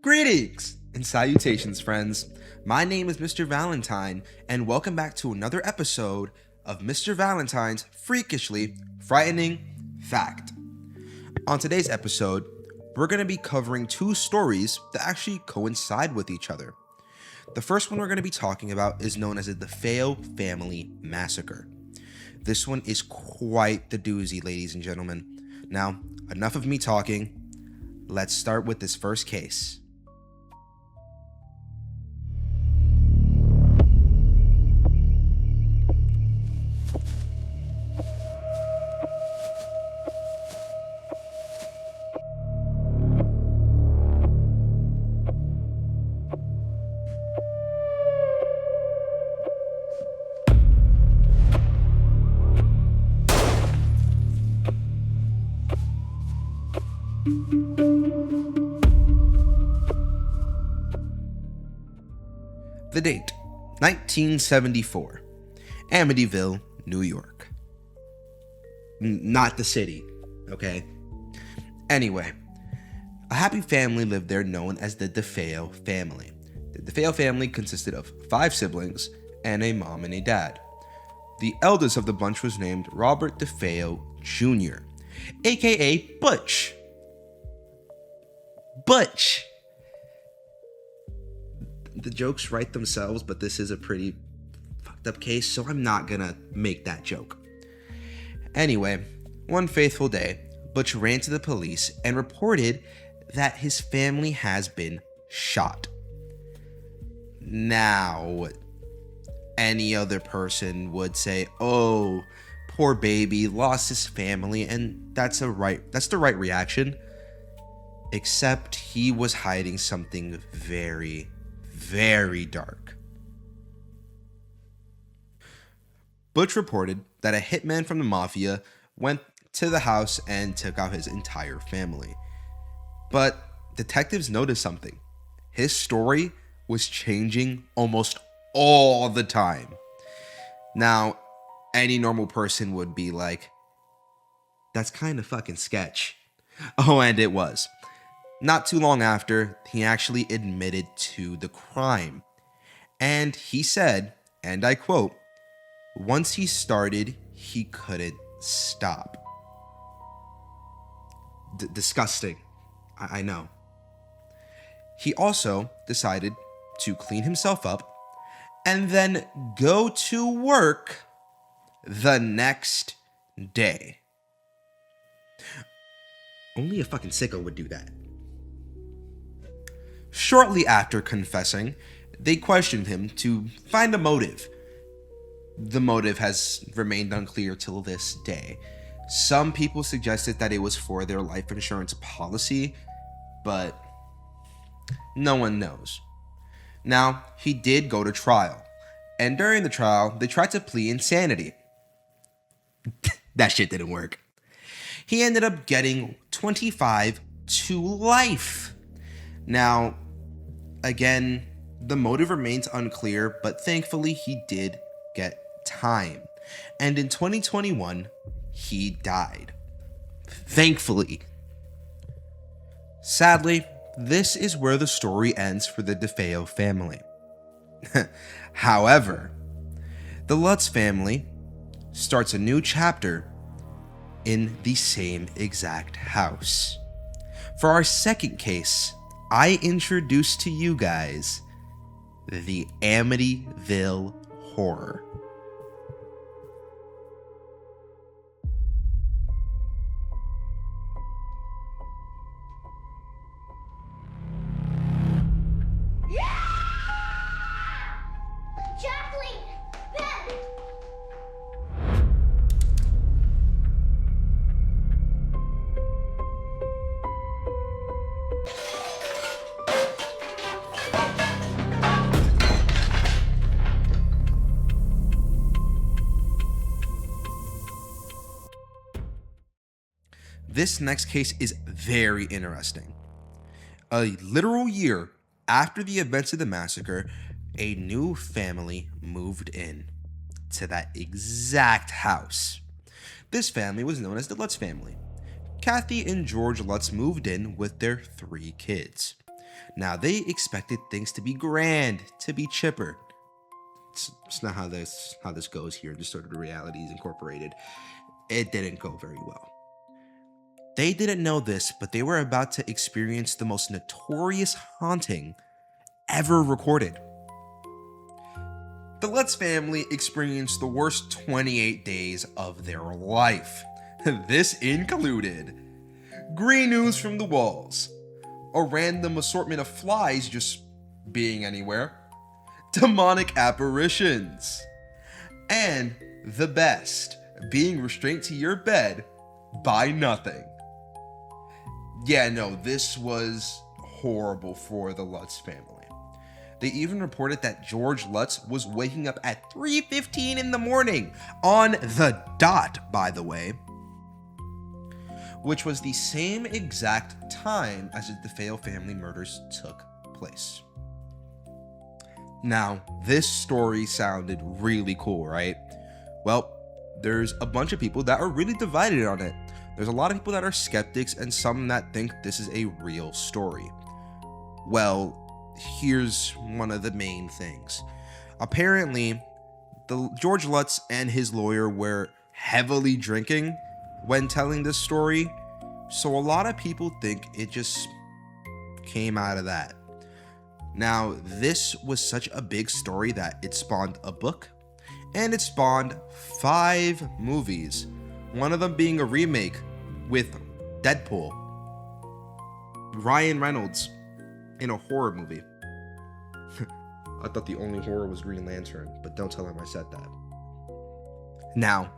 Greetings and salutations, friends. My name is Mr. Valentine, and welcome back to another episode of Mr. Valentine's Freakishly Frightening Fact. On today's episode, we're going to be covering two stories that actually coincide with each other. The first one we're going to be talking about is known as the DeFeo Family Massacre. This one is quite the doozy, ladies and gentlemen. Now, enough of me talking. Let's start with this first case. The date, 1974, Amityville, New York. Not the city, okay? Anyway, a happy family lived there known as the DeFeo family. The DeFeo family consisted of 5 siblings and a mom and a dad. The eldest of the bunch was named Robert DeFeo Jr., aka Butch. Butch! The jokes write themselves, but this is a pretty fucked up case, so I'm not gonna make that joke. Anyway, one faithful day, Butch ran to the police and reported that his family has been shot. Now, any other person would say, "Oh, poor baby, lost his family," and that's the right reaction. Except he was hiding something very, very dark. Butch reported that a hitman from the mafia went to the house and took out his entire family. But detectives noticed something. His story was changing almost all the time. Now, any normal person would be like, "That's kind of fucking sketch." Oh, and it was. Not too long after, he actually admitted to the crime. And he said, and I quote, "Once he started, he couldn't stop." Disgusting. I know. He also decided to clean himself up and then go to work the next day. Only a fucking sicko would do that. Shortly after confessing, they questioned him to find a motive. The motive has remained unclear till this day. Some people suggested that it was for their life insurance policy, but no one knows. Now, he did go to trial, and during the trial, they tried to plead insanity. That shit didn't work. He ended up getting 25 to life. Now, again, the motive remains unclear, but thankfully he did get time. And in 2021, he died. Thankfully. Sadly, this is where the story ends for the DeFeo family. However, the Lutz family starts a new chapter in the same exact house. For our second case, I introduce to you guys the Amityville Horror. This next case is very interesting. A literal year after the events of the massacre, a new family moved in to that exact house. This family was known as the Lutz family. Kathy and George Lutz moved in with their 3 kids. Now, they expected things to be grand, to be chipper. It's not how this goes here. Distorted Reality is Incorporated. It didn't go very well. They didn't know this, but they were about to experience the most notorious haunting ever recorded. The Lutz family experienced the worst 28 days of their life. This included green ooze from the walls, a random assortment of flies just being anywhere, demonic apparitions, and the best, being restrained to your bed by nothing. Yeah, no, this was horrible for the Lutz family. They even reported that George Lutz was waking up at 3:15 in the morning, on the dot, by the way, which was the same exact time as the DeFeo family murders took place. Now, this story sounded really cool, right? Well, there's a bunch of people that are really divided on it. There's a lot of people that are skeptics and some that think this is a real story. Well, here's one of the main things. Apparently, George Lutz and his lawyer were heavily drinking when telling this story, so a lot of people think it just came out of that. Now, this was such a big story that it spawned a book, and it spawned 5 movies, one of them being a remake with Deadpool, Ryan Reynolds in a horror movie. I thought the only horror was Green Lantern, but don't tell him I said that. Now,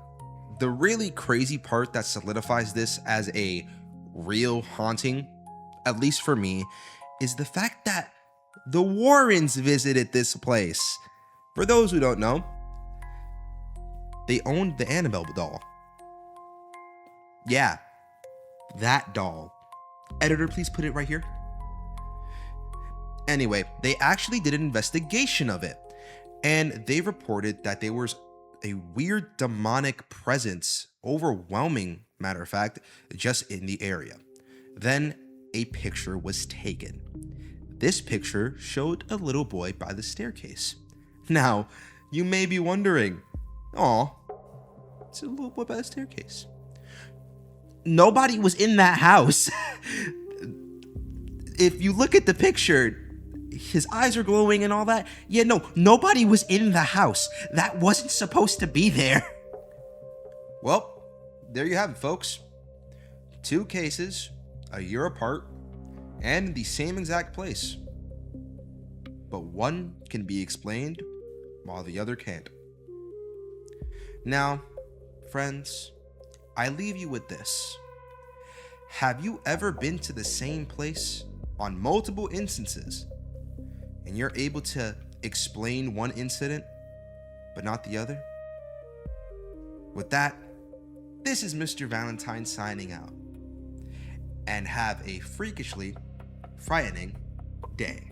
the really crazy part that solidifies this as a real haunting, at least for me, is the fact that the Warrens visited this place. For those who don't know, they owned the Annabelle doll. Yeah, that doll. Editor, please put it right here. Anyway, they actually did an investigation of it, and they reported that there was a weird demonic presence, overwhelming, matter of fact, just in the area. Then a picture was taken. This picture showed a little boy by the staircase. Now, you may be wondering, aw, it's a little boy by the staircase. Nobody was in that house. If you look at the picture, his eyes are glowing and all that. Yeah, no, nobody was in the house. That wasn't supposed to be there. Well, there you have it, folks. 2 cases, a year apart, and in the same exact place. But one can be explained while the other can't. Now, friends, I leave you with this. Have you ever been to the same place on multiple instances, and you're able to explain one incident, but not the other? With that, this is Mr. Valentine signing out. And have a freakishly frightening day.